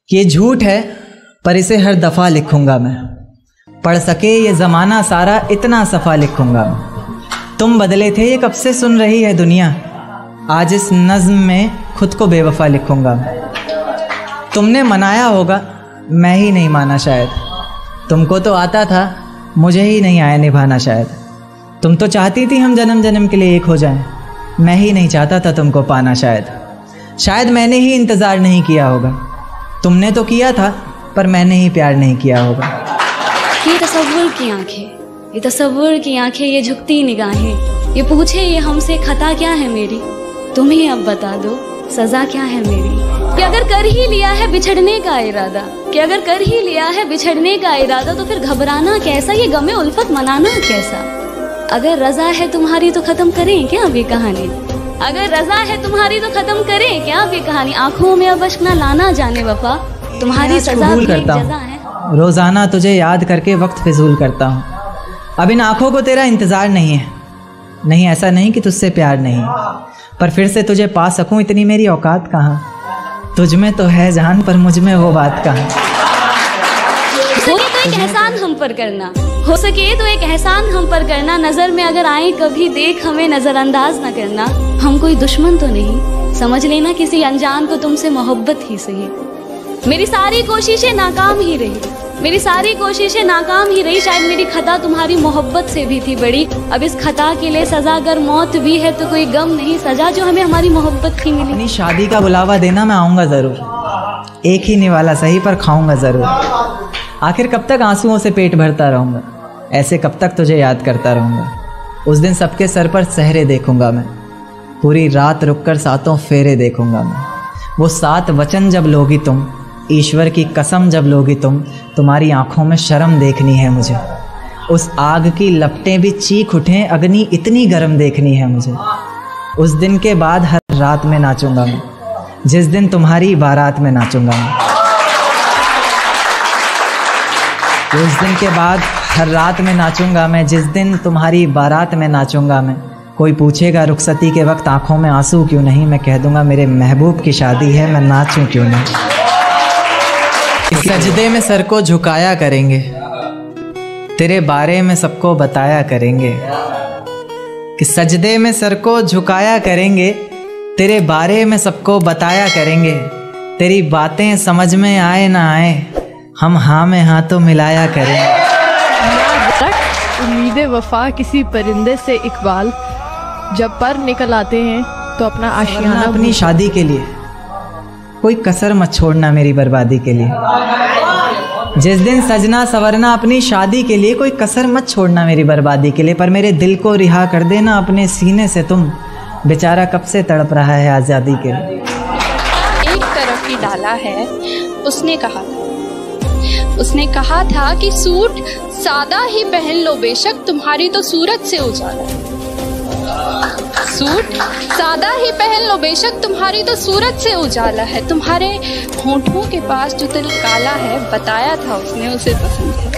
ये झूठ है पर इसे हर दफ़ा लिखूंगा मैं, पढ़ सके ये ज़माना सारा इतना सफ़ा लिखूंगा मैं। तुम बदले थे ये कब से सुन रही है दुनिया, आज इस नज़्म में खुद को बेवफा लिखूंगा मैं। तुमने मनाया होगा मैं ही नहीं माना शायद, तुमको तो आता था मुझे ही नहीं आया निभाना शायद। तुम तो चाहती थी हम जन्म जन्म के लिए एक हो जाएं, मैं ही नहीं चाहता था तुमको पाना शायद मैंने ही इंतज़ार नहीं किया होगा। तुमने तो किया था पर मैंने ही प्यार नहीं किया होगा। ये तसव्वुर की आंखें, ये तसव्वुर की आंखें, ये झुकती निगाहें, ये पूछे ये हमसे खता क्या है मेरी, तुम ही अब बता दो सजा क्या है मेरी। कि अगर कर ही लिया है बिछड़ने का इरादा, कि अगर कर ही लिया है बिछड़ने का इरादा, तो फिर घबराना कैसा, ये गमे उल्फत मनाना कैसा। अगर रजा है तुम्हारी तो खत्म करें क्या अब ये कहानी, अगर रजा है तुम्हारी तो खत्म करें क्या अब ये कहानी। आंखों में अब अश्क ना लाना जाने वफा, तुम्हारी सजा भी एक जजा है। रोजाना तुझे याद करके वक्त फिजूल करता हूँ, अब इन आंखों को तेरा इंतजार नहीं है। नहीं ऐसा नहीं कि तुझसे प्यार नहीं, पर फिर से तुझे पा सकूं इतनी मेरी औकात कहाँ। तुझ में तो है जान पर मुझ में वो बात कहाँ। हो तो एक एहसान हम पर करना, हो सके तो एक एहसान हम पर करना, नजर में अगर आए कभी देख हमें नजरअंदाज न करना। हम कोई दुश्मन तो नहीं, समझ लेना किसी अनजान को तुमसे मोहब्बत ही सही। मेरी सारी कोशिशें नाकाम ही रही, मेरी सारी कोशिशें नाकाम ही रही, शायद मेरी खता तुम्हारी मोहब्बत से भी थी बड़ी। अब इस खता के लिए सजा अगर मौत भी है तो कोई गम नहीं, सजा जो हमें हमारी मोहब्बत की मिली। अपनी शादी का बुलावा देना मैं आऊँगा ज़रूर, एक ही निवाला सही पर खाऊंगा ज़रूर। आखिर कब तक आंसुओं से पेट भरता रहूँगा, ऐसे कब तक तुझे याद करता रहूँगा। उस दिन सबके सर पर सहरे देखूँगा मैं, पूरी रात रुककर सातों फेरे देखूँगा मैं। वो 7 वचन जब लोगी तुम, ईश्वर की कसम जब लोगी तुम, तुम्हारी आंखों में शर्म देखनी है मुझे। उस आग की लपटें भी चीख उठें, अग्नि इतनी गर्म देखनी है मुझे। उस दिन के बाद हर रात में नाचूंगा मैं, जिस दिन तुम्हारी बारात में नाचूंगा मैं। उस दिन के बाद हर रात में नाचूंगा मैं, जिस दिन तुम्हारी बारात में नाचूंगा मैं। कोई पूछेगा रुखसती के वक्त आंखों में आंसू क्यों नहीं, मैं कह दूंगा मेरे महबूब की शादी है, मैं नाचूं क्यों नहीं। सजदे में सर को झुकाया करेंगे, तेरे बारे में सबको बताया करेंगे। कि सजदे में सर को झुकाया करेंगे, तेरे बारे में सबको बताया करेंगे। तेरी बातें समझ में आए ना आए, हम हाँ में हाँ तो मिलाया करेंगे। उम्मीद वफा किसी परिंदे से इकबाल, जब पर निकल आते हैं तो अपना आशियाना अपनी शादी के लिए कोई कसर मत छोड़ना मेरी बर्बादी के लिए। जिस दिन सजना सवरना अपनी शादी के लिए, कोई कसर मत छोड़ना मेरी बर्बादी के लिए। पर मेरे दिल को रिहा कर देना अपने सीने से तुम, बेचारा कब से तड़प रहा है आज़ादी के लिए। एक तरफ ही डाला है उसने कहा था कि सूट सादा ही पहन लो बेशक, तुम्हारी तो सूरत से उजाला है। सूट सादा ही पहन लो बेशक, तुम्हारी तो सूरत से उजाला है। तुम्हारे होठों के पास जो तिल काला है, बताया था उसने उसे पसंद है।